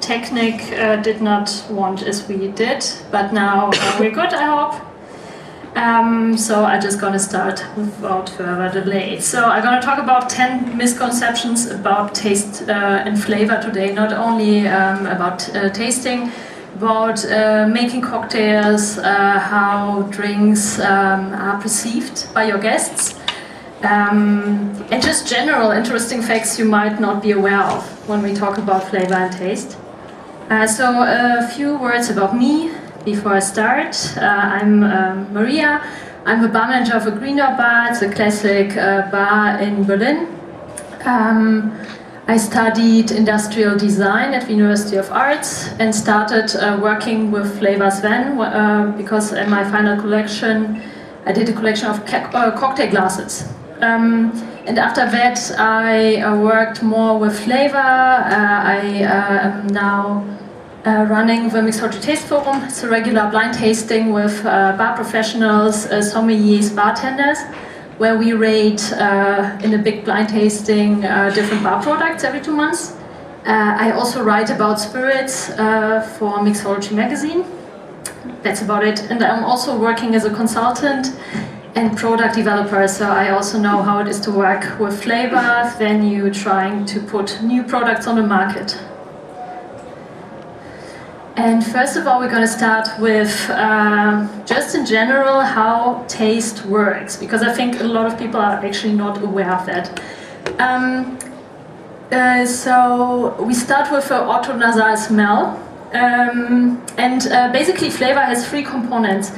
technique did not want as we did, but now we're good, I hope. So I'm just gonna start without further delay. So I'm gonna talk about 10 misconceptions about taste and flavor today, not only about tasting, about making cocktails, how drinks are perceived by your guests, and just general interesting facts you might not be aware of when we talk about flavor and taste. So a few words about me before I start. I'm Maria. I'm the bar manager of a Green Door bar. It's a classic bar in Berlin. I studied industrial design at the University of Arts and started working with flavors then because in my final collection I did a collection of cocktail glasses. And after that I worked more with flavor. I am now running the Mixology Taste Forum. It's a regular blind tasting with bar professionals, sommeliers, bartenders, where we rate in a big blind tasting different bar products every 2 months. I also write about spirits for Mixology magazine. That's about it. And I'm also working as a consultant and product developer, so I also know how it is to work with flavor, then you trying to put new products on the market. And first of all, we're going to start with just in general how taste works, because I think a lot of people are actually not aware of that. So we start with the autonasal smell, and basically flavor has 3 components.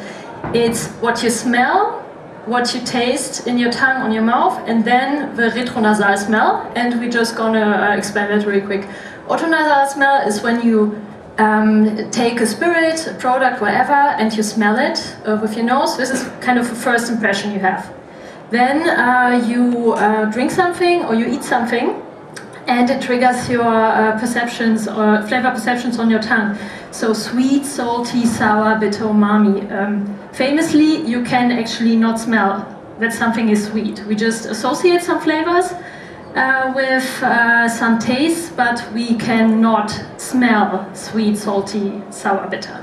It's what you smell, what you taste in your tongue, on your mouth, and then the retronasal smell, and we're just going to explain that really quick. Autonasal smell is when you take a spirit, a product, whatever, and you smell it with your nose. This is kind of the first impression you have. Then you drink something or you eat something, and it triggers your perceptions or flavor perceptions on your tongue. So sweet, salty, sour, bitter, umami. Famously, you can actually not smell that something is sweet. We just associate some flavors with some taste, but we cannot smell sweet, salty, sour, bitter.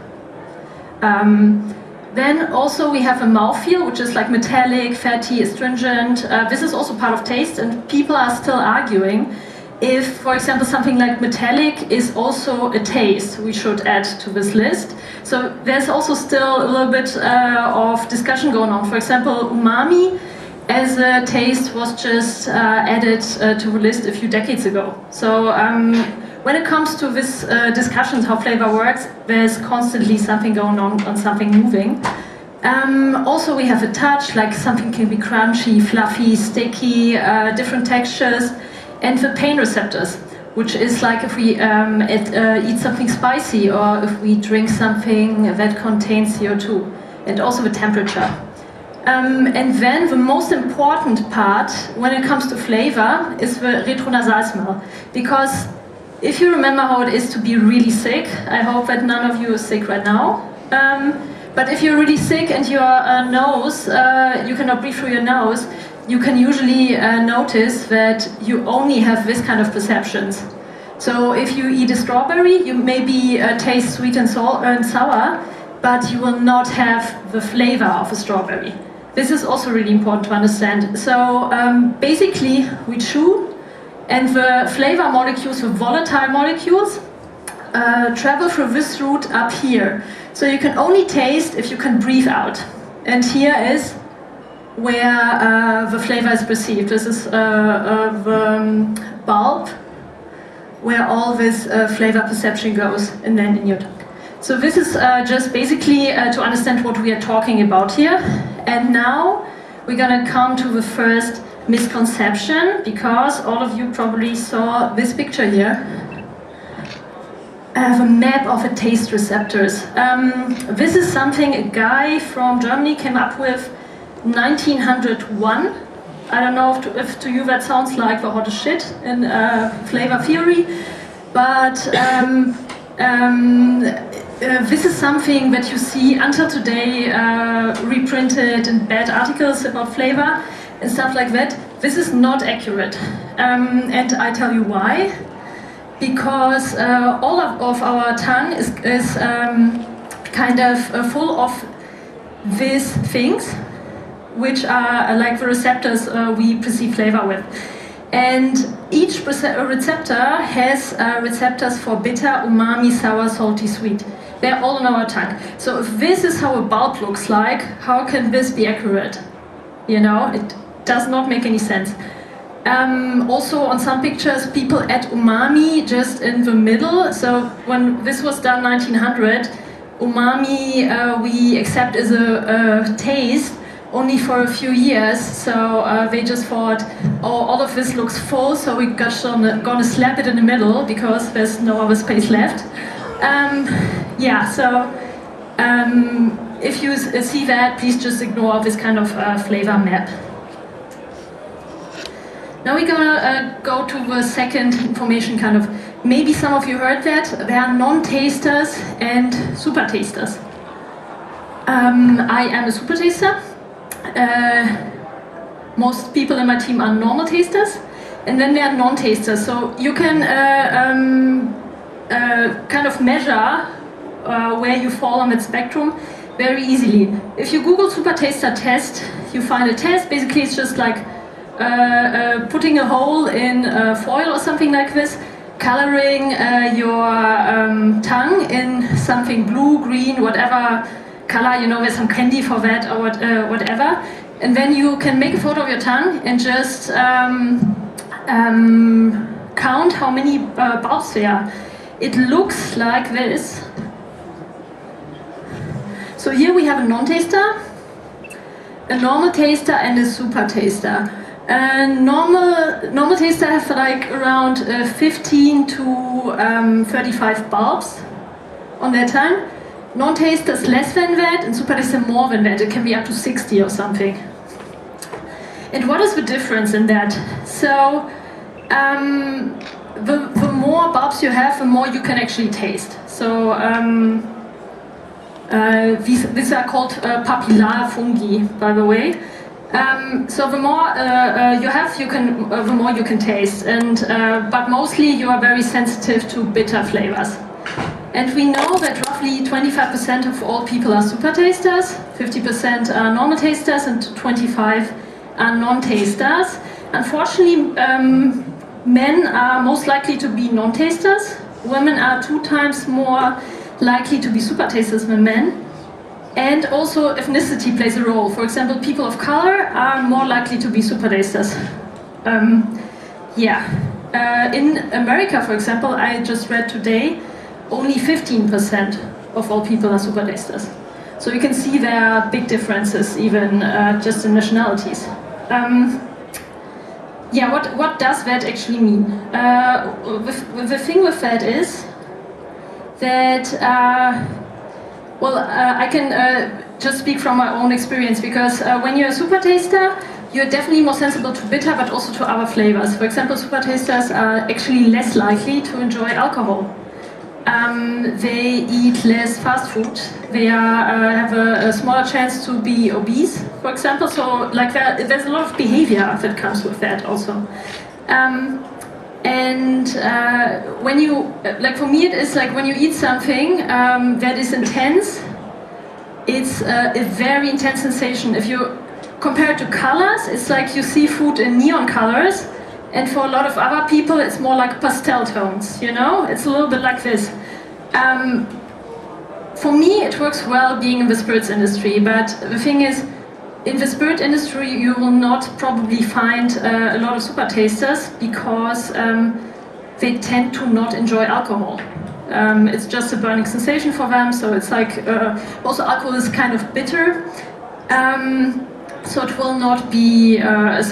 Then also we have a mouthfeel, which is like metallic, fatty, astringent. This is also part of taste, and people are still arguing if, for example, something like metallic is also a taste we should add to this list. So there's also still a little bit of discussion going on. For example, umami as a taste was just added to the list a few decades ago. So when it comes to this discussions how flavor works, there's constantly something going on something moving. Also we have a touch, like something can be crunchy, fluffy, sticky, different textures, and the pain receptors, which is like if we eat something spicy or if we drink something that contains CO2, and also the temperature. And then the most important part when it comes to flavor is the retronasal smell. Because if you remember how it is to be really sick, I hope that none of you is sick right now. But if you're really sick and your nose, you cannot breathe through your nose, you can usually notice that you only have this kind of perceptions. So if you eat a strawberry, you maybe taste sweet and sour, but you will not have the flavor of a strawberry. This is also really important to understand. So basically we chew, and the flavor molecules, the volatile molecules, travel through this route up here. So you can only taste if you can breathe out. And here is where the flavor is perceived. This is the bulb where all this flavor perception goes, and then in your tongue. So this is just basically to understand what we are talking about here. And now we're gonna come to the first misconception, because all of you probably saw this picture here. The map of the taste receptors. This is something a guy from Germany came up with 1901. I don't know if to you that sounds like the hottest shit in flavor theory, but this is something that you see until today reprinted in bad articles about flavor and stuff like that. This is not accurate, and I tell you why. because all of our tongue is kind of full of these things, which are like the receptors we perceive flavor with. And each receptor has receptors for bitter, umami, sour, salty, sweet. They're all on our tongue. So if this is how a bulb looks like, how can this be accurate? You know, it does not make any sense. Also on some pictures, people add umami just in the middle. So when this was done 1900, umami we accept as a taste only for a few years. So they just thought, oh, all of this looks full, so we're gonna slap it in the middle because there's no other space left. Yeah, so if you see that, please just ignore this kind of flavor map. Now we're gonna go to the second information kind of. Maybe some of you heard that. There are non-tasters and super tasters. I am a super taster. Most people in my team are normal tasters. And then there are non-tasters. So you can kind of measure where you fall on that spectrum very easily. If you Google super taster test, you find a test. Basically, it's just like putting a hole in foil or something like this, coloring your tongue in something blue, green, whatever color, you know, there's some candy for that or whatever. And then you can make a photo of your tongue and just count how many bulbs there are. It looks like this. So here we have a non-taster, a normal taster, and a super taster. Normal taster have like around 15 to 35 bulbs on their tongue. Non-taster is less than that, and super taster more than that. It can be up to 60 or something. And what is the difference in that? So the more bulbs you have, the more you can actually taste. So these are called papillar fungi, by the way. So the more you have, the more you can taste. And but mostly you are very sensitive to bitter flavors. And we know that roughly 25% of all people are super tasters, 50% are normal tasters, and 25% are non-tasters. Unfortunately, men are most likely to be non-tasters. Women are 2 times more likely to be super tasters than men. And also ethnicity plays a role. For example, people of color are more likely to be super tasters. In America, for example, I just read today, only 15% of all people are super tasters. So you can see there are big differences even just in nationalities. What does that actually mean? The thing with that is that, I can just speak from my own experience, because when you're a super taster, you're definitely more sensible to bitter, but also to other flavors. For example, super tasters are actually less likely to enjoy alcohol. They eat less fast food. They have a smaller chance to be obese, for example. So, like, there's a lot of behavior that comes with that also. When you, like, for me, it is like when you eat something that is intense. It's a very intense sensation. If you compare it to colors, it's like you see food in neon colors. And for a lot of other people, it's more like pastel tones, you know? It's a little bit like this. For me, it works well being in the spirits industry, but the thing is, in the spirit industry, you will not probably find a lot of super tasters, because they tend to not enjoy alcohol. It's just a burning sensation for them, so it's like, also alcohol is kind of bitter. So it will not be a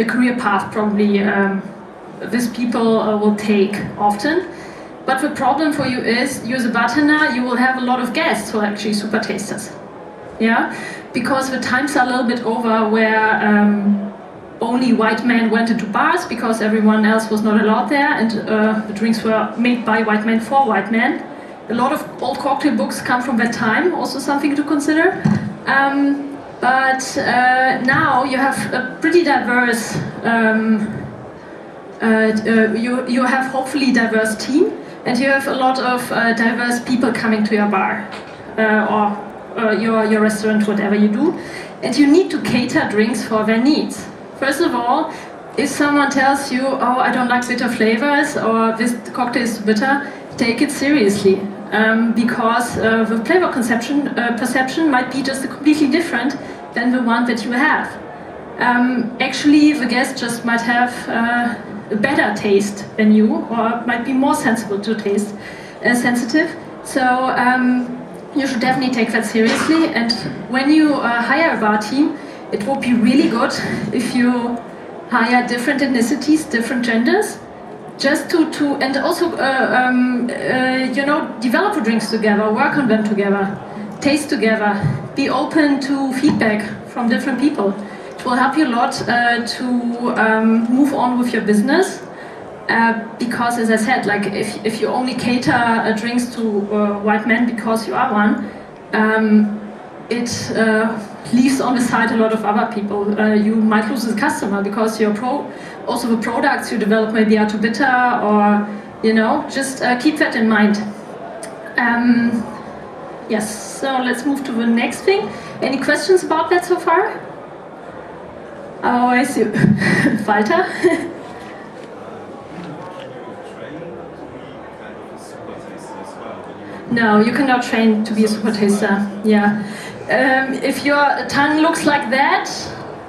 career path probably these people will take often. But the problem for you is, you as a bartender, you will have a lot of guests who are actually super tasters. Yeah? Because the times are a little bit over where only white men went into bars because everyone else was not allowed there, and the drinks were made by white men for white men. A lot of old cocktail books come from that time, also something to consider. But now you have a pretty diverse you have hopefully diverse team, and you have a lot of diverse people coming to your bar or your restaurant, whatever you do, and you need to cater drinks for their needs. First of all, if someone tells you, oh, I don't like bitter flavors, or this cocktail is bitter, take it seriously, because the flavor perception might be just completely different than the one that you have. Actually, the guest just might have a better taste than you, or might be more sensible to taste, sensitive. So you should definitely take that seriously. And when you hire a bar team, it would be really good if you hire different ethnicities, different genders, just to and also you know, develop the drinks together, work on them together, taste together, be open to feedback from different people. It will help you a lot to move on with your business, because, as I said, like if you only cater drinks to white men because you are one, it leaves on the side a lot of other people. You might lose a customer because also the products you develop maybe are too bitter, or you know, just keep that in mind. Yes, so let's move to the next thing. Any questions about that so far? Oh, I see. Walter? No, you cannot train to be a super taster. Yeah. If your tongue looks like that,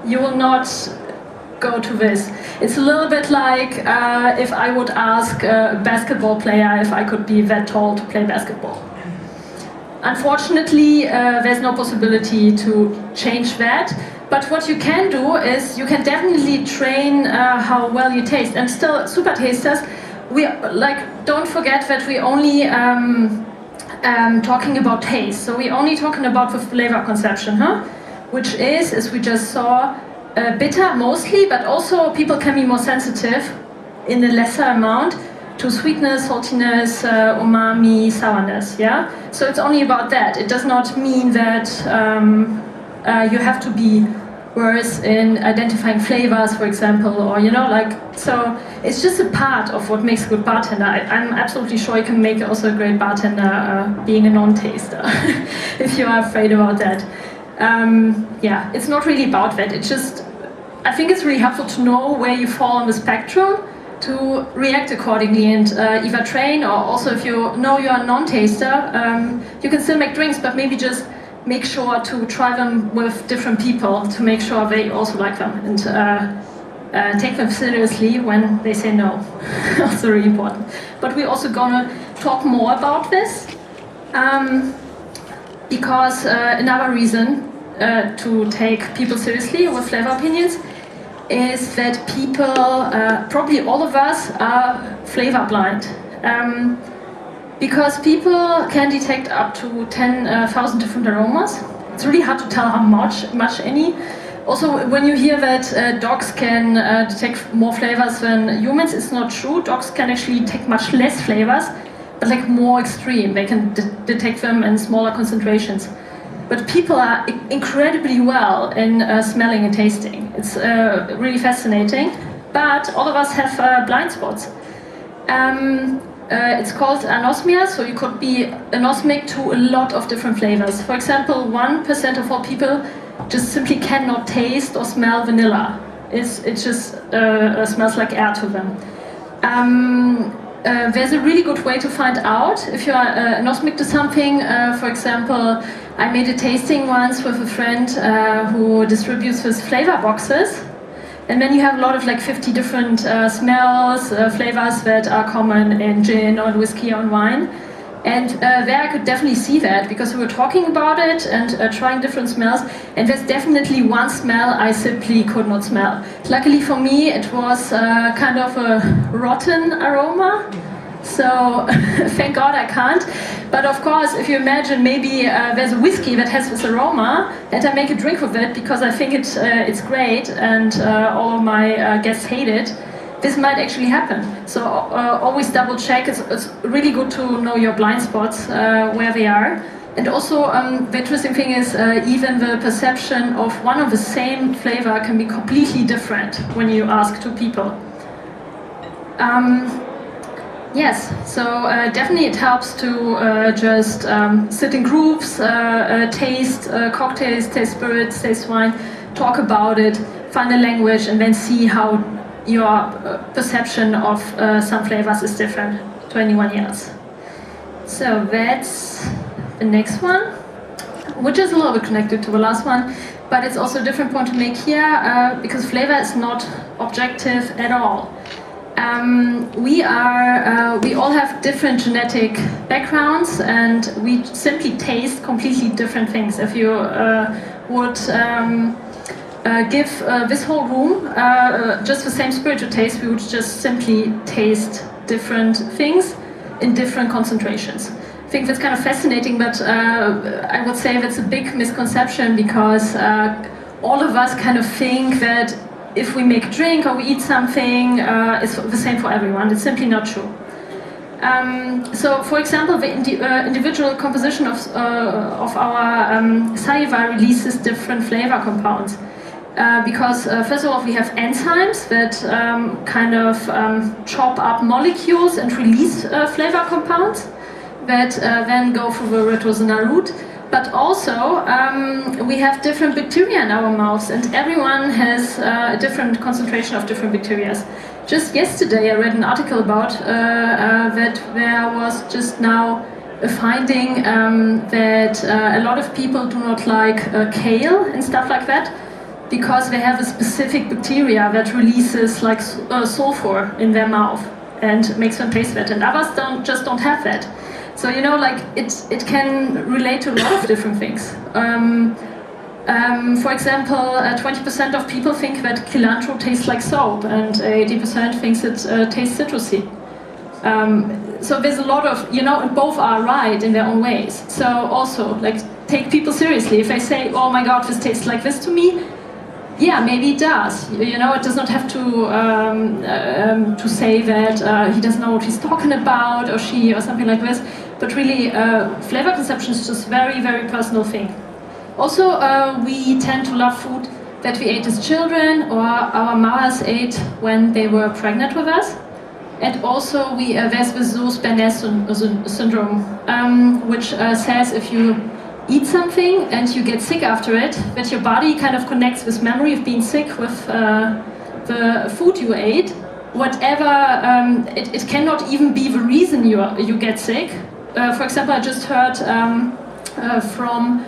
you will not go to this. It's a little bit like if I would ask a basketball player if I could be that tall to play basketball. Unfortunately, there's no possibility to change that. But what you can do is you can definitely train how well you taste. And still, super tasters, we don't forget that we only talking about taste. So we're only talking about the flavor conception, which is, as we just saw, bitter mostly, but also people can be more sensitive in a lesser amount to sweetness, saltiness, umami, sourness. Yeah. So it's only about that. It does not mean that you have to be worse in identifying flavors, for example, or you know, like, so it's just a part of what makes a good bartender. I'm absolutely sure you can make also a great bartender being a non-taster, if you are afraid about that. Yeah, it's not really about that. It's just, I think it's really helpful to know where you fall on the spectrum to react accordingly and either train, or also if you know you're a non-taster, you can still make drinks, but maybe just make sure to try them with different people to make sure they also like them, and take them seriously when they say no. Also really important. But we're also gonna talk more about this, because another reason to take people seriously with flavor opinions is that people, probably all of us, are flavor blind. Because people can detect up to 10,000 different aromas. It's really hard to tell how much any. Also, when you hear that dogs can detect more flavors than humans, it's not true. Dogs can actually detect much less flavors, but like more extreme. They can detect them in smaller concentrations. But people are incredibly well in smelling and tasting. It's really fascinating. But all of us have blind spots. It's called anosmia, so you could be anosmic to a lot of different flavors. For example, 1% of all people just simply cannot taste or smell vanilla. It just smells like air to them. There's a really good way to find out if you are anosmic to something. For example, I made a tasting once with a friend who distributes his flavor boxes. And then you have a lot of like 50 different smells, flavors that are common in gin or whiskey or wine. And there I could definitely see that, because we were talking about it and trying different smells. And there's definitely one smell I simply could not smell. Luckily for me, it was kind of a rotten aroma. So thank God I can't. But of course, if you imagine maybe there's a whiskey that has this aroma, and I make a drink of it because I think it's great and all of my guests hate it, this might actually happen. So always double check. It's really good to know your blind spots, where they are. And also the interesting thing is even the perception of one of the same flavor can be completely different when you ask two people. Yes, so definitely it helps to just sit in groups, taste cocktails, taste spirits, taste wine, talk about it, find a language, and then see how your perception of some flavors is different to anyone else. So that's the next one, which is a little bit connected to the last one, but it's also a different point to make here because flavor is not objective at all. We all have different genetic backgrounds, and we simply taste completely different things. If you would give this whole room just the same spirit to taste, we would just simply taste different things in different concentrations. I think that's kind of fascinating, but I would say that's a big misconception because all of us kind of think that if we make a drink or we eat something, it's the same for everyone. It's simply not true. So, for example, the individual composition of our saliva releases different flavor compounds. Because, first of all, we have enzymes that kind of chop up molecules and release flavor compounds that then go through the retrosynal route. But also, we have different bacteria in our mouths, and everyone has a different concentration of different bacteria. Just yesterday, I read an article about that there was just now a finding that a lot of people do not like kale and stuff like that because they have a specific bacteria that releases like sulfur in their mouth and makes them taste that, and others just don't have that. So, you know, like it can relate to a lot of different things. For example, 20% of people think that cilantro tastes like soap, and 80% thinks it tastes citrusy. So there's a lot of, you know, and both are right in their own ways. So also, like, take people seriously. If they say, oh my god, this tastes like this to me, yeah, maybe it does. You know, it does not have to say that he doesn't know what he's talking about, or she, or something like this. But really, flavor conception is just very, very personal thing. Also, we tend to love food that we ate as children, or our mothers ate when they were pregnant with us. And also, there's the Zoos-Bernays syndrome, which says if you eat something and you get sick after it, that your body kind of connects this memory of being sick with the food you ate. Whatever, it cannot even be the reason you get sick. For example, I just heard from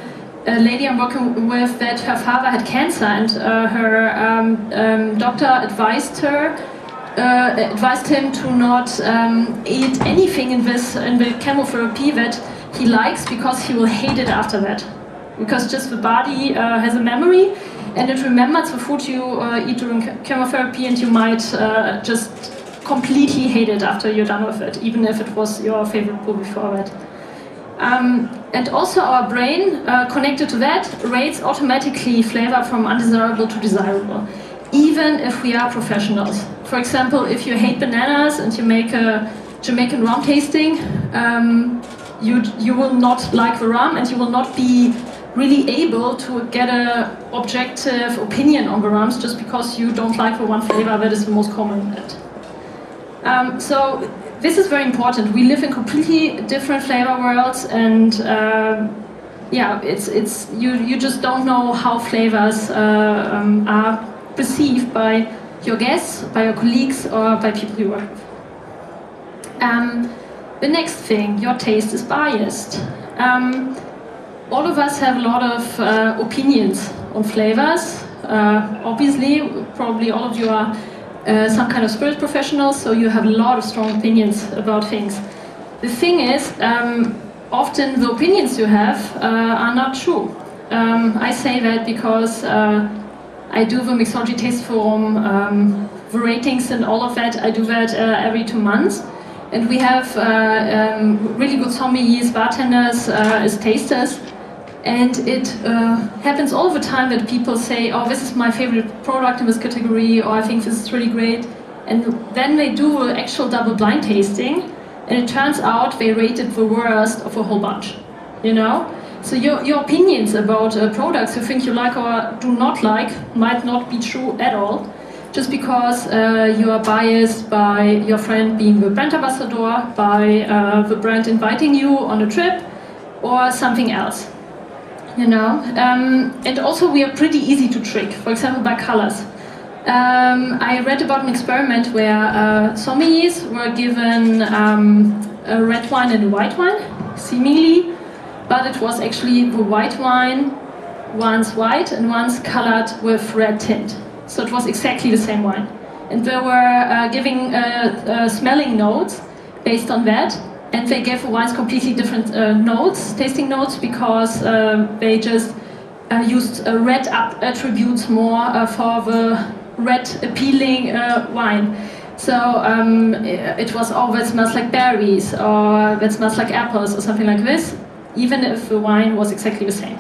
a lady I'm working with that her father had cancer, and her doctor advised him to not eat anything in the chemotherapy that he likes, because he will hate it after that. Because just the body has a memory, and it remembers the food you eat during chemotherapy, and you might just completely hate it after you're done with it, even if it was your favorite food before that. And also our brain, connected to that, rates automatically flavor from undesirable to desirable, even if we are professionals. For example, if you hate bananas and you make a Jamaican rum tasting, you will not like the rum, and you will not be really able to get an objective opinion on the rums just because you don't like the one flavor that is the most common in it. So this is very important. We live in completely different flavor worlds, and yeah, you just don't know how flavors are perceived by your guests, by your colleagues, or by people you work with. The next thing, your taste is biased. All of us have a lot of opinions on flavors. Obviously, probably all of you are some kind of spirit professionals, so you have a lot of strong opinions about things. The thing is, often the opinions you have are not true. I say that because I do the Mixology Taste Forum, the ratings and all of that. I do that every 2 months. And we have really good sommeliers, bartenders, as tasters. And it happens all the time that people say, oh, this is my favorite product in this category, or I think this is really great. And then they do an actual double blind tasting, and it turns out they rated the worst of a whole bunch, you know? So your opinions about products you think you like or do not like might not be true at all. just because you are biased by your friend being the brand ambassador, by the brand inviting you on a trip, or something else. You know, and also we are pretty easy to trick. For example, by colors. I read about an experiment where sommeliers were given a red wine and a white wine, seemingly, but it was actually the white wine, one's white and one's colored with red tint. So it was exactly the same wine. And they were giving smelling notes based on that, and they gave the wines completely different notes, tasting notes, because they just used red attributes more for the red appealing wine. So it was, oh, that smells like berries, or that smells like apples, or something like this, even if the wine was exactly the same.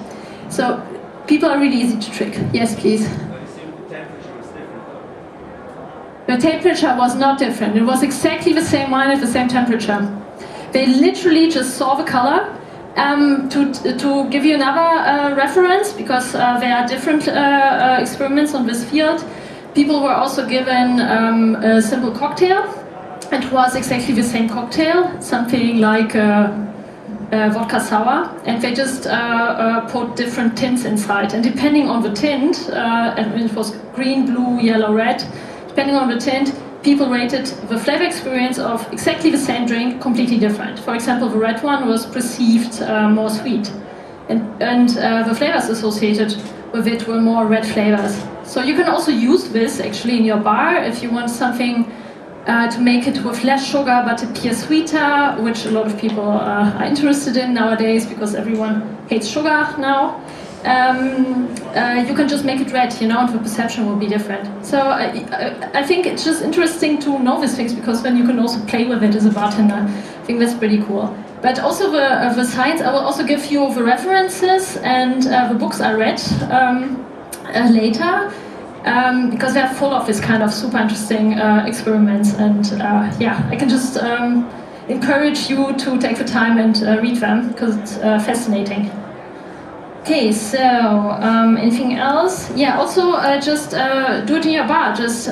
So people are really easy to trick. Yes, please. The temperature was not different. It was exactly the same wine at the same temperature. They literally just saw the color. To give you another reference, because there are different experiments on this field, people were also given a simple cocktail. It was exactly the same cocktail, something like vodka sour, and they just put different tints inside. And depending on the tint, and it was green, blue, yellow, red, depending on the tint, people rated the flavor experience of exactly the same drink completely different. For example, the red one was perceived more sweet, and the flavors associated with it were more red flavors. So you can also use this actually in your bar if you want something to make it with less sugar but appear sweeter, which a lot of people are interested in nowadays because everyone hates sugar now. You can just make it red, you know, and the perception will be different. So I think it's just interesting to know these things, because then you can also play with it as a bartender. I think that's pretty cool. But also the science, I will also give you the references and the books I read later, because they're full of this kind of super interesting experiments, and yeah, I can just encourage you to take the time and read them, because it's fascinating. Okay, so anything else? Yeah, also just do it in your bar. Just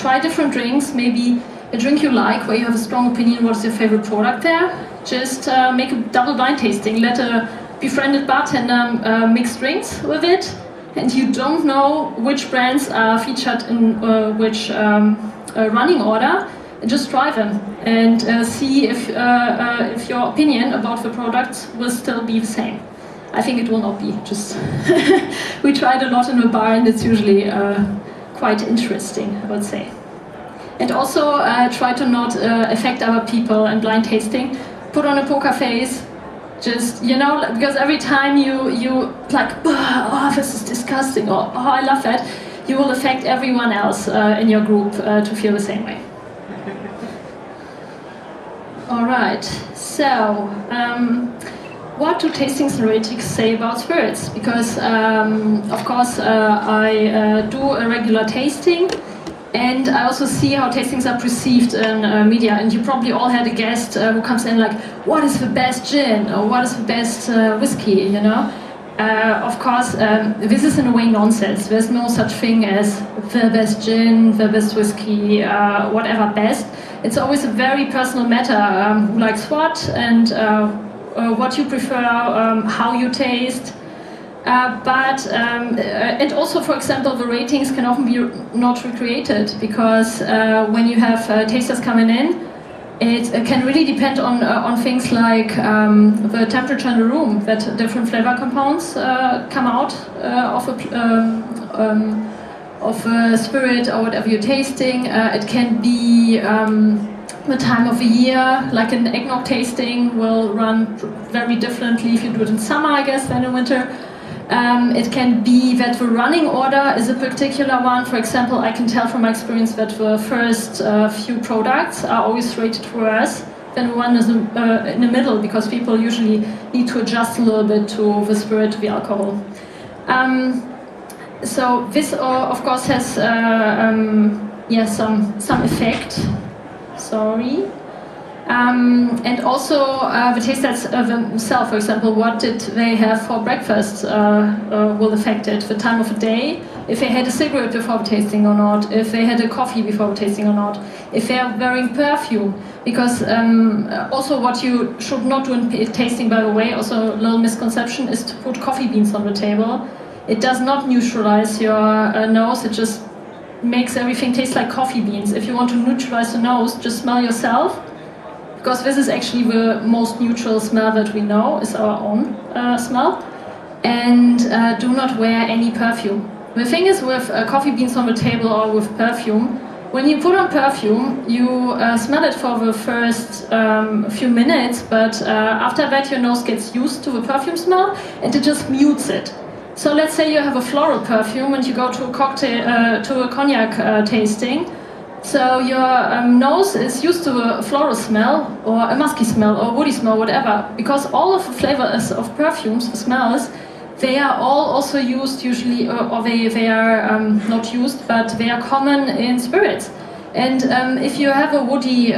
try different drinks, maybe a drink you like, where you have a strong opinion, what's your favorite product there. Just make a double blind tasting. Let a befriended bartender mix drinks with it, and you don't know which brands are featured in which running order. Just try them and see if your opinion about the products will still be the same. I think it will not be, just we tried a lot in the bar, and it's usually quite interesting, I would say. And also try to not affect other people in blind tasting. Put on a poker face, just, you know, because every time you like, oh, this is disgusting, or oh, I love that, you will affect everyone else in your group to feel the same way. All right, so what do tastings and ratings say about spirits? Because, of course, I do a regular tasting, and I also see how tastings are perceived in media. And you probably all had a guest who comes in like, what is the best gin? Or what is the best whiskey, you know? Of course, this is in a way nonsense. There's no such thing as the best gin, the best whiskey, whatever best. It's always a very personal matter, who likes what, and what you prefer, how you taste, and also, for example, the ratings can often be not recreated, because when you have tasters coming in, it can really depend on things like the temperature in the room, that different flavor compounds come out of a spirit or whatever you're tasting. It can be the time of the year, like an eggnog tasting will run very differently if you do it in summer, I guess, than in winter. It can be that the running order is a particular one. For example, I can tell from my experience that the first few products are always rated worse than the one is in the middle, because people usually need to adjust a little bit to the spirit, to the alcohol. So this, of course, has some effect. Sorry. And also the tasters themselves, for example, what did they have for breakfast will affect it. The time of the day if they had a cigarette before tasting or not, if they had a coffee before tasting or not, if they are wearing perfume. Because also what you should not do in tasting, by the way, also a little misconception, is to put coffee beans on the table. It does not neutralize your nose, it just makes everything taste like coffee beans. If you want to neutralize the nose, just smell yourself, because this is actually the most neutral smell that we know, is our own smell. And do not wear any perfume. The thing is with coffee beans on the table or with perfume, when you put on perfume, you smell it for the first few minutes, but after that your nose gets used to the perfume smell and it just mutes it. So let's say you have a floral perfume and you go to a cocktail, to a cognac tasting. So your nose is used to a floral smell or a musky smell or woody smell, whatever, because all of the flavors of perfumes, the smells, they are all also used usually, or they are not used, but they are common in spirits. And if you have a woody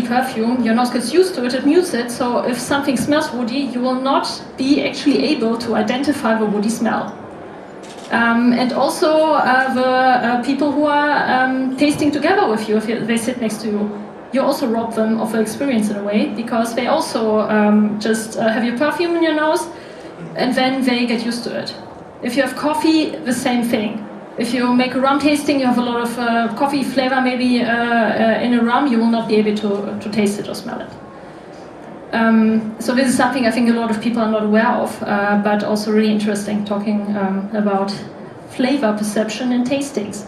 perfume, your nose gets used to it, it mutes it, so if something smells woody, you will not be actually able to identify the woody smell. And also the people who are tasting together with you, if they sit next to you, you also rob them of the experience in a way, because they also just have your perfume in your nose, and then they get used to it. If you have coffee, the same thing. If you make a rum tasting, you have a lot of coffee flavor maybe in a rum, you will not be able to taste it or smell it. So this is something I think a lot of people are not aware of, but also really interesting talking about flavor perception and tastings.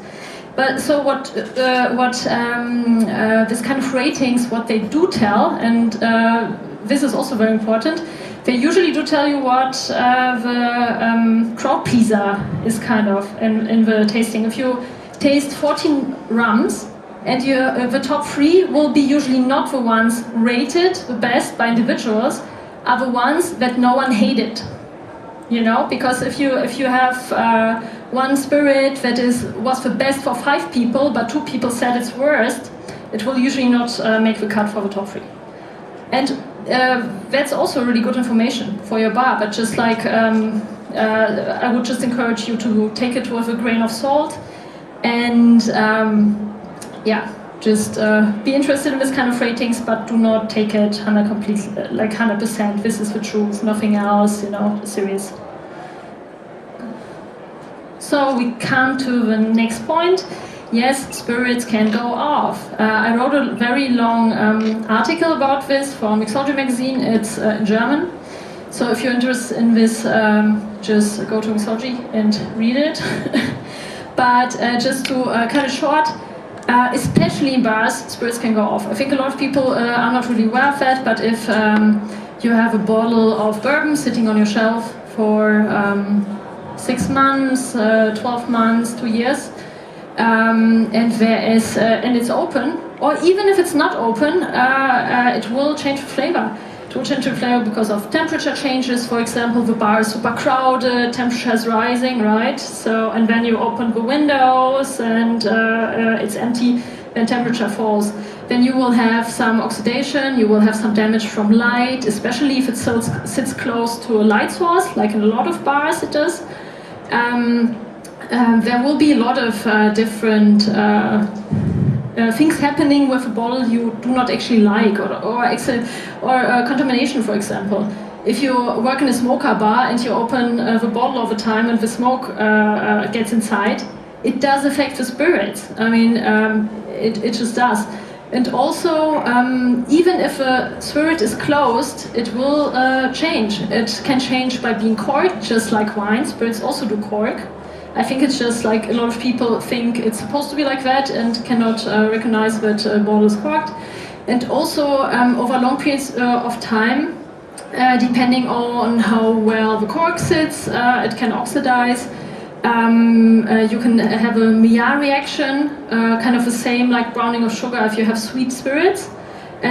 But so what this kind of ratings, what they do tell, and this is also very important, they usually do tell you what the crowd pleaser is kind of in the tasting. If you taste 14 rums, and the top 3 will be usually not the ones rated the best by individuals, are the ones that no one hated. You know, because if you have one spirit that was the best for 5 people, but 2 people said it's worst, it will usually not make the cut for the top 3. And that's also really good information for your bar, but just like I would just encourage you to take it with a grain of salt, and yeah, just be interested in this kind of ratings, but do not take it 100%. This is the truth, nothing else, you know, serious. So we come to the next point. Yes, spirits can go off. I wrote a very long article about this for Mixology magazine. It's in German. So if you're interested in this, just go to Mixology and read it. But just to cut it short, especially in bars, spirits can go off. I think a lot of people are not really aware of that, but if you have a bottle of bourbon sitting on your shelf for 6 months, 12 months, 2 years, and it's open, or even if it's not open, it will change the flavor. It will change the flavor because of temperature changes. For example, the bar is super crowded, temperature is rising, right? So, and then you open the windows and it's empty, then temperature falls. Then you will have some oxidation, you will have some damage from light, especially if it sits close to a light source, like in a lot of bars it does. There will be a lot of different things happening with a bottle you do not actually like, or contamination, for example. If you work in a smoker bar and you open the bottle all the time and the smoke gets inside, it does affect the spirits. I mean, it just does. And also, even if a spirit is closed, it will change. It can change by being corked, just like wine. Spirits also do cork. I think it's just like a lot of people think it's supposed to be like that and cannot recognize that a bottle is corked. And also, over long periods of time, depending on how well the cork sits, it can oxidize. You can have a Maillard reaction, kind of the same like browning of sugar if you have sweet spirits.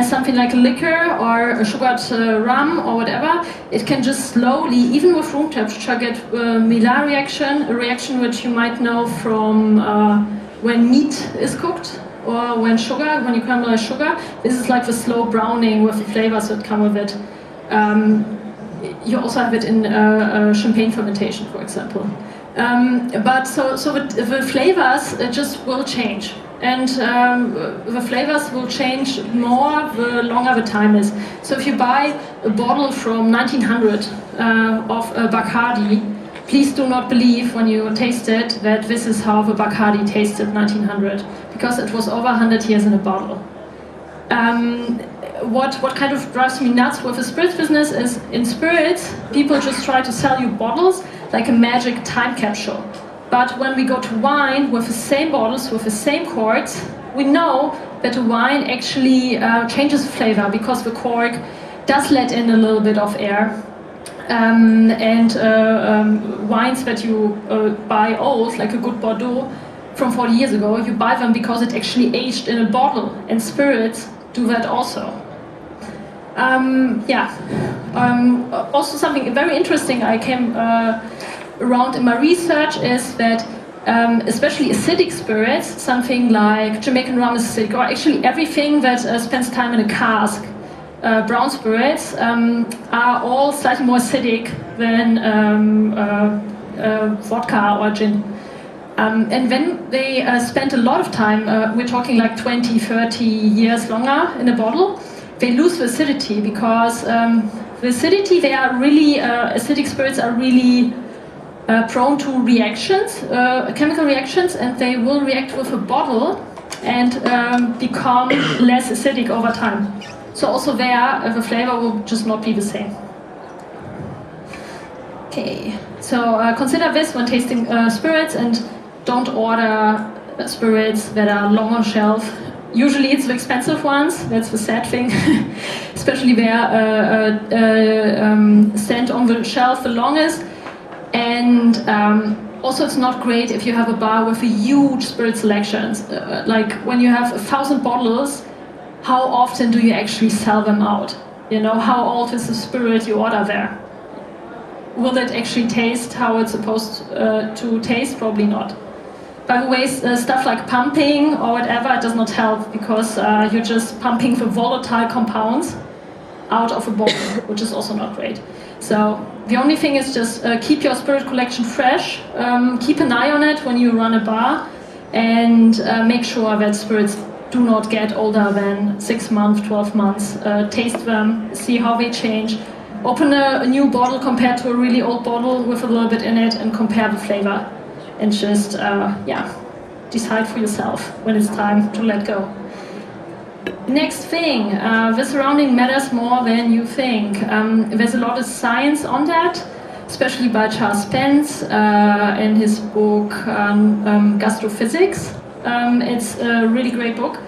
Something like a liquor or a sugared rum or whatever, it can just slowly, even with room temperature, get a Maillard reaction, a reaction which you might know from when meat is cooked or when you caramelize sugar. This is like the slow browning with the flavors that come with it. You also have it in champagne fermentation, for example. But the flavors just will change. And the flavors will change more the longer the time is. So if you buy a bottle from 1900 of Bacardi, please do not believe when you taste it that this is how the Bacardi tasted 1900, because it was over 100 years in a bottle. What kind of drives me nuts with the spirits business is, in spirits, people just try to sell you bottles like a magic time capsule. But when we go to wine with the same bottles, with the same corks, we know that the wine actually changes the flavor, because the cork does let in a little bit of air. Wines that you buy old, like a good Bordeaux from 40 years ago, you buy them because it actually aged in a bottle, and spirits do that also. Also something very interesting I came around in my research is that especially acidic spirits, something like Jamaican rum is acidic, or actually everything that spends time in a cask, brown spirits, are all slightly more acidic than vodka or gin. And when they spend a lot of time, we're talking like 20, 30 years longer in a bottle, they lose the acidity, because the acidity, they are really, acidic spirits are really prone to reactions, chemical reactions, and they will react with a bottle and become less acidic over time. So also there, the flavor will just not be the same. Okay, so consider this when tasting spirits, and don't order spirits that are long on shelf. Usually it's the expensive ones, that's the sad thing, especially they are stand on the shelf the longest. And also it's not great if you have a bar with a huge spirit selections. Like when you have 1,000 bottles, how often do you actually sell them out? You know, how old is the spirit you order there? Will it actually taste how it's supposed to taste? Probably not. By the way, stuff like pumping or whatever, it does not help, because you're just pumping the volatile compounds out of a bottle, which is also not great. So the only thing is just keep your spirit collection fresh, keep an eye on it when you run a bar, and make sure that spirits do not get older than 6 months, 12 months. Taste them, see how they change. Open a new bottle compared to a really old bottle with a little bit in it, and compare the flavor. And just, decide for yourself when it's time to let go. Next thing, the surrounding matters more than you think. There's a lot of science on that, especially by Charles Spence in his book Gastrophysics. It's a really great book.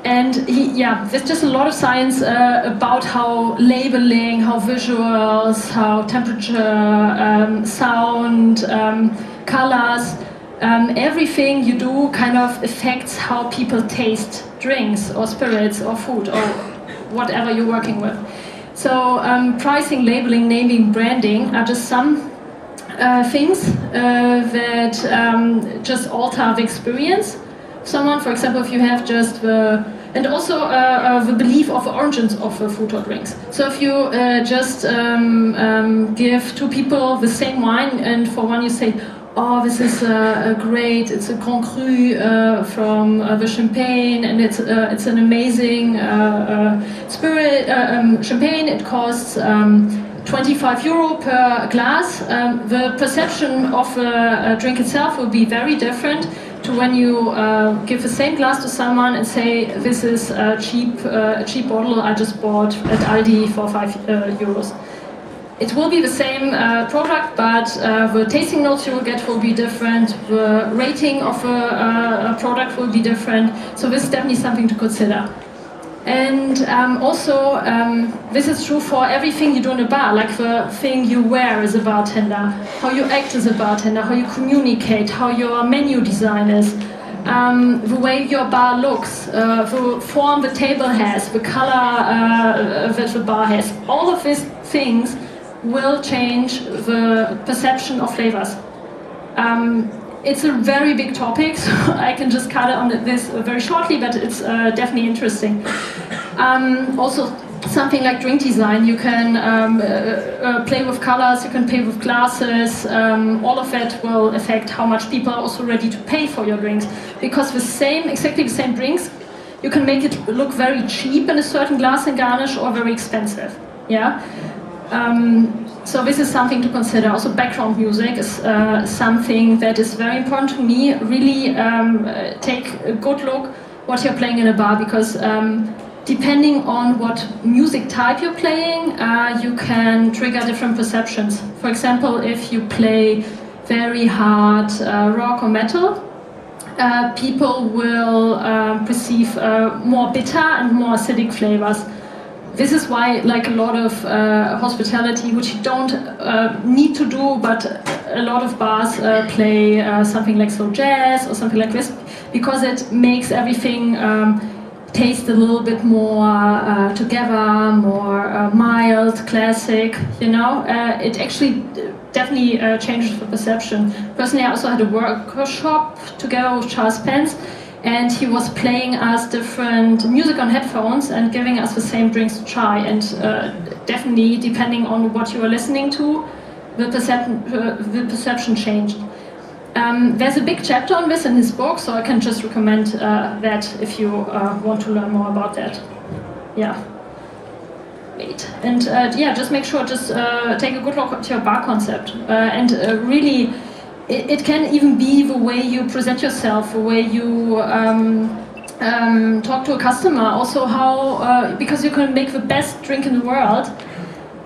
And there's just a lot of science about how labeling, how visuals, how temperature, sound, colors, everything you do kind of affects how people taste drinks or spirits or food or whatever you're working with. So pricing, labeling, naming, branding are just some things that just alter the experience. Someone, for example, if you have just the, and also the belief of the origins of the food or drinks. So if you just give two people the same wine, and for one you say, oh, this is great, it's a Grand Cru from the Champagne, and it's an amazing spirit Champagne, it costs €25 per glass. The perception of the drink itself will be very different to when you give the same glass to someone and say, this is a cheap bottle I just bought at Aldi for €5. It will be the same product, but the tasting notes you will get will be different, the rating of a product will be different, so this is definitely something to consider. And also, this is true for everything you do in a bar, like the thing you wear as a bartender, how you act as a bartender, how you communicate, how your menu design is, the way your bar looks, the form the table has, the color that the bar has. All of these things will change the perception of flavors. It's a very big topic, so I can just cut it on this very shortly, but it's definitely interesting. Also, something like drink design. You can play with colors, you can play with glasses. All of that will affect how much people are also ready to pay for your drinks. Because exactly the same drinks, you can make it look very cheap in a certain glass and garnish, or very expensive. Yeah. So this is something to consider. Also, background music is something that is very important to me. Really take a good look what you're playing in a bar, because depending on what music type you're playing, you can trigger different perceptions. For example, if you play very hard rock or metal, people will perceive more bitter and more acidic flavors. This is why, like a lot of hospitality, which you don't need to do, but a lot of bars play something like slow jazz or something like this, because it makes everything taste a little bit more together, more mild, classic. You know, it actually definitely changes the perception. Personally, I also had a workshop together with Charles Pence, and he was playing us different music on headphones and giving us the same drinks to try. And definitely, depending on what you are listening to, the perception changed. There's a big chapter on this in his book, so I can just recommend that if you want to learn more about that. Yeah. Wait. And yeah, just make sure, take a good look at your bar concept. And really, it can even be the way you present yourself, the way you talk to a customer. Also, how because you can make the best drink in the world,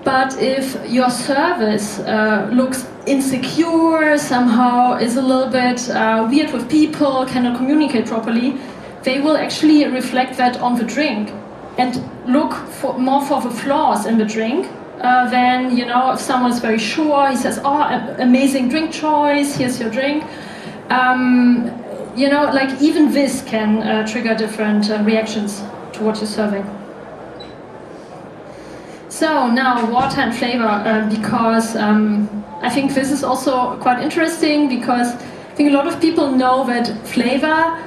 but if your service looks insecure, somehow is a little bit weird with people, cannot communicate properly, they will actually reflect that on the drink and look more for the flaws in the drink. Then, you know, if someone is very sure, he says, "Oh, amazing drink choice, here's your drink." You know, like even this can trigger different reactions to what you're serving. So now water and flavor, because I think this is also quite interesting, because I think a lot of people know that flavor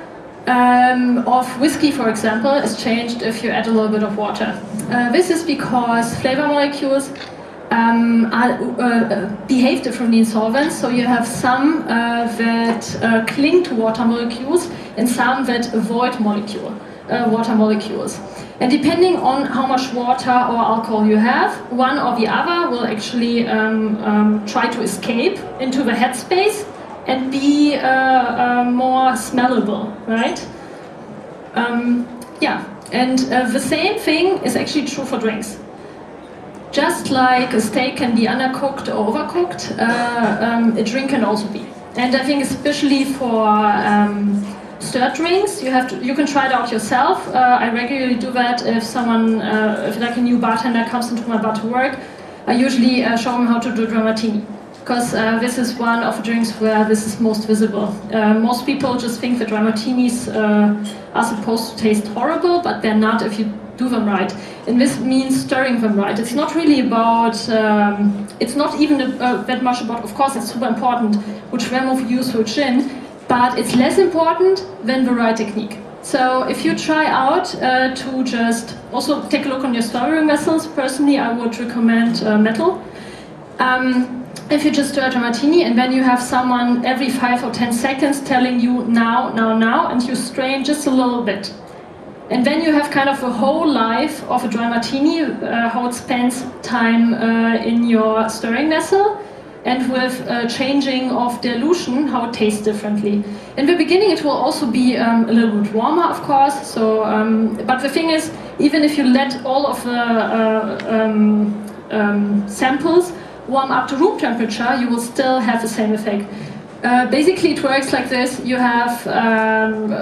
of whiskey, for example, is changed if you add a little bit of water. This is because flavor molecules behave differently in solvents. So you have some that cling to water molecules and some that avoid water molecules. And depending on how much water or alcohol you have, one or the other will actually try to escape into the headspace and be more smellable, right? Yeah, and the same thing is actually true for drinks. Just like a steak can be undercooked or overcooked, a drink can also be. And I think especially for stirred drinks, you can try it out yourself. I regularly do that if someone, if like a new bartender comes into my bar to work, I usually show them how to do a dry martini. Because this is one of the drinks where this is most visible. Most people just think that dry martinis are supposed to taste horrible, but they're not if you do them right. And this means stirring them right. It's not really about, it's not even that much about, of course it's super important, which vermouth you use for gin, but it's less important than the right technique. So if you try out to just also take a look on your stirring vessels, personally I would recommend metal. If you just stir a martini and then you have someone every 5 or 10 seconds telling you now, and you strain just a little bit. And then you have kind of the whole life of a dry martini, how it spends time in your stirring vessel, and with changing of dilution, how it tastes differently. In the beginning it will also be a little bit warmer, of course, so, but the thing is, even if you let all of the samples warm up to room temperature, you will still have the same effect. Basically it works like this. You have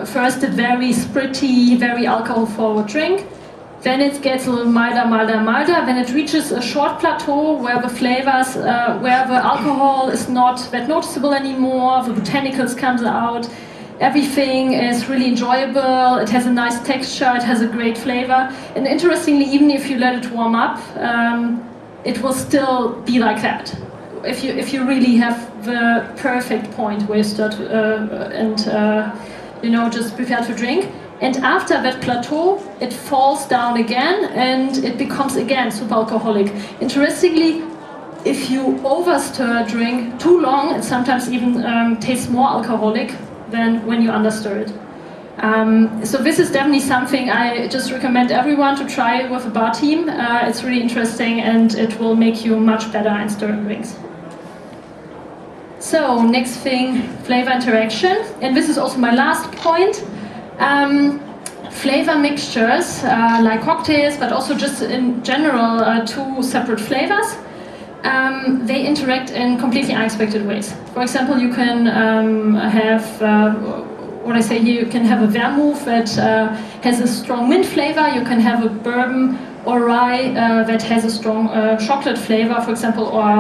first a very spritty, very alcohol-forward drink, then it gets a little milder, then it reaches a short plateau where the flavors, where the alcohol is not that noticeable anymore, the botanicals comes out, everything is really enjoyable, it has a nice texture, it has a great flavor, and interestingly, even if you let it warm up, it will still be like that. If you really have the perfect point where you start and you know, just prepared to drink. And after that plateau, it falls down again and it becomes again super alcoholic. Interestingly, if you overstir a drink too long, it sometimes even tastes more alcoholic than when you understir it. So this is definitely something I just recommend everyone to try with a bar team. It's really interesting and it will make you much better in stirring drinks. So next thing, flavor interaction. And this is also my last point. Flavor mixtures, like cocktails, but also just in general, two separate flavors. They interact in completely unexpected ways. For example, you can have, what I say here, you can have a vermouth that has a strong mint flavor, you can have a bourbon or rye that has a strong chocolate flavor, for example, or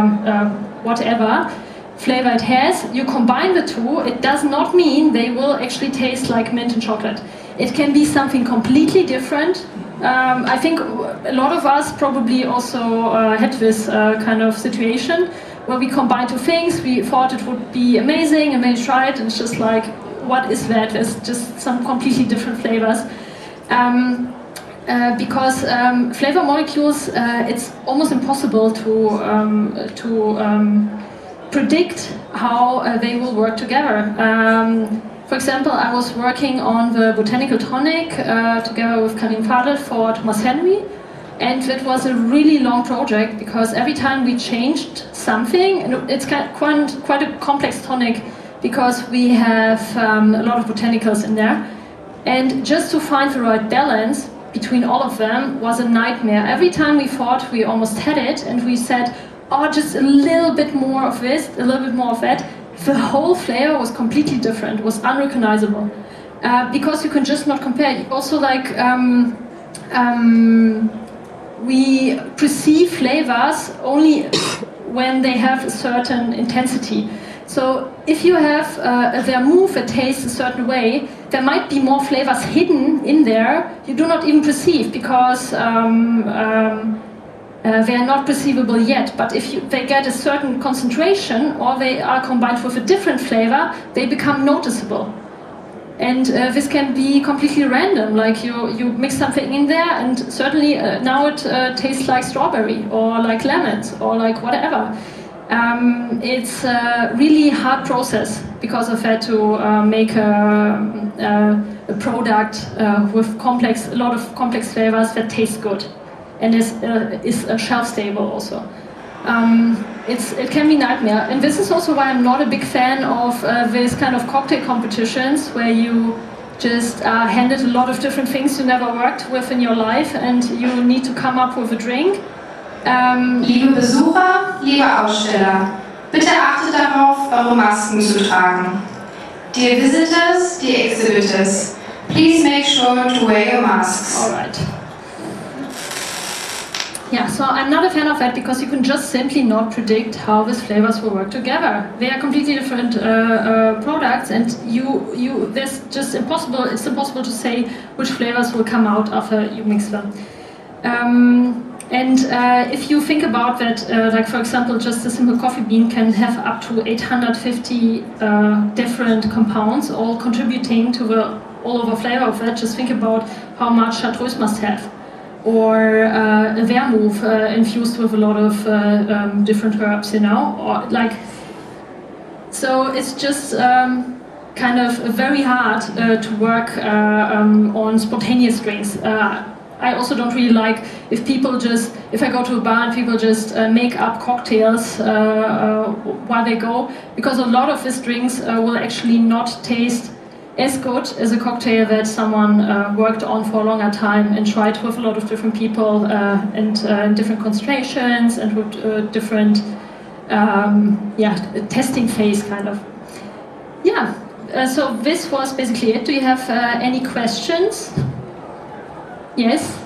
whatever flavor it has. You combine the two, it does not mean they will actually taste like mint and chocolate. It can be something completely different. I think a lot of us probably also had this kind of situation where we combined two things, we thought it would be amazing, and then we tried it and it's just like, what is that? There's just some completely different flavors. Because flavor molecules, it's almost impossible to predict how they will work together. For example, I was working on the botanical tonic together with Karim Fadel for Thomas Henry, and it was a really long project because every time we changed something, and it's quite a complex tonic because we have a lot of botanicals in there, and just to find the right balance between all of them was a nightmare. Every time we thought we almost had it, and we said, oh, just a little bit more of this, a little bit more of that, the whole flavor was completely different, was unrecognizable. Because you can just not compare. Also, like, we perceive flavors only when they have a certain intensity. So if you have a vermouth that tastes a certain way, there might be more flavors hidden in there you do not even perceive because they are not perceivable yet. But if they get a certain concentration or they are combined with a different flavor, they become noticeable. And this can be completely random, like you mix something in there and certainly now it tastes like strawberry or like lemons or like whatever. It's a really hard process because of that to make a product with a lot of complex flavors that taste good and is shelf stable also. It can be nightmare, and this is also why I'm not a big fan of this kind of cocktail competitions where you just handed a lot of different things you never worked with in your life and you need to come up with a drink. Liebe Besucher, liebe Aussteller, bitte achtet darauf, eure Masken zu tragen. Dear visitors, dear exhibitors, please make sure to wear your masks. All right. Yeah, so I'm not a fan of that because you can just simply not predict how these flavors will work together. They are completely different products, and there's just impossible. It's impossible to say which flavors will come out after you mix them. And if you think about that, like for example, just a simple coffee bean can have up to 850 different compounds, all contributing to the all-over flavor of that. Just think about how much chartreuse must have. Or a vermouth infused with a lot of different herbs, you know, or like. So it's just kind of very hard to work on spontaneous drinks. I also don't really like if I go to a bar and people just make up cocktails while they go, because a lot of these drinks will actually not taste as good as a cocktail that someone worked on for a longer time and tried with a lot of different people and in different concentrations and with different testing phase kind of. Yeah, so this was basically it. Do you have any questions? Yes?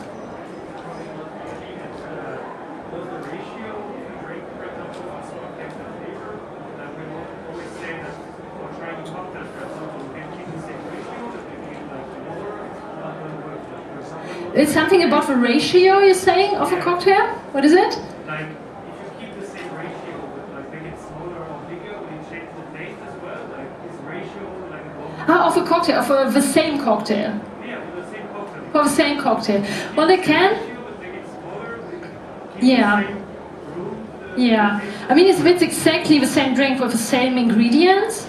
It's something about the ratio, you're saying, of a cocktail? What is it? Like, if you keep the same ratio, but like make it smaller or bigger, will you change the taste as well? Like, is ratio like... Of a cocktail, of the same cocktail? Yeah, For the same cocktail. Well, they can. Yeah. Yeah. I mean, if it's exactly the same drink with the same ingredients,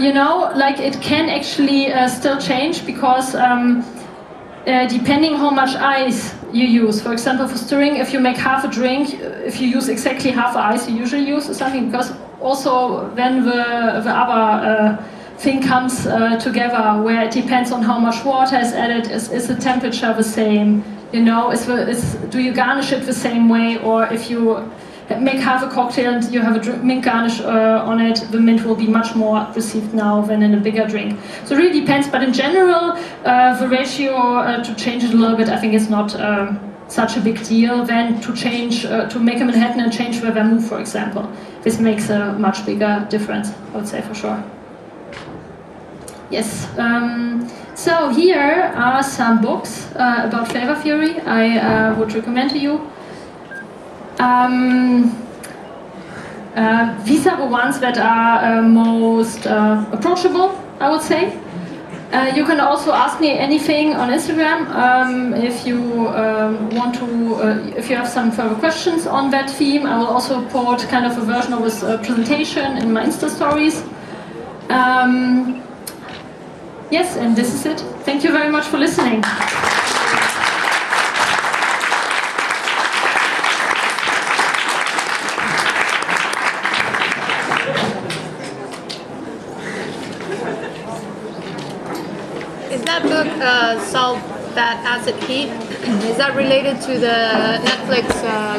you know, like it can actually still change because depending how much ice you use. For example, for stirring, if you make half a drink, if you use exactly half the ice you usually use or something, because also then the other thing comes together, where it depends on how much water is added, is the temperature the same, you know, do you garnish it the same way, or if you make half a cocktail and you have a mint garnish on it, the mint will be much more received now than in a bigger drink. So it really depends, but in general, the ratio to change it a little bit, I think is not such a big deal than to change, to make a Manhattan and change the vermouth, for example. This makes a much bigger difference, I would say, for sure. Yes, so here are some books about flavor theory I would recommend to you. These are the ones that are most approachable, I would say. You can also ask me anything on Instagram if you want to, if you have some further questions on that theme. I will also put kind of a version of this presentation in my Insta stories. Yes, and this is it. Thank you very much for listening. Is that book, Salt, Fat, Acid, Heat, is that related to the Netflix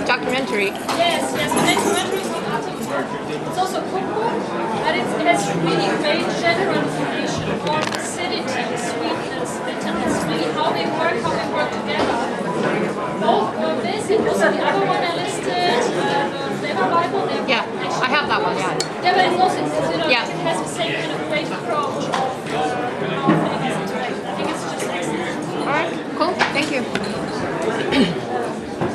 documentary? Yes, the documentary is on article. It's also a cookbook, but it has really great general information on acidity, sweetness, bitterness, really how they work together. Both this and also the other one I listed, the Flavor Bible. Yeah, I have that one, yeah. Yeah, but it's also, you know, Yeah. it has the same kind of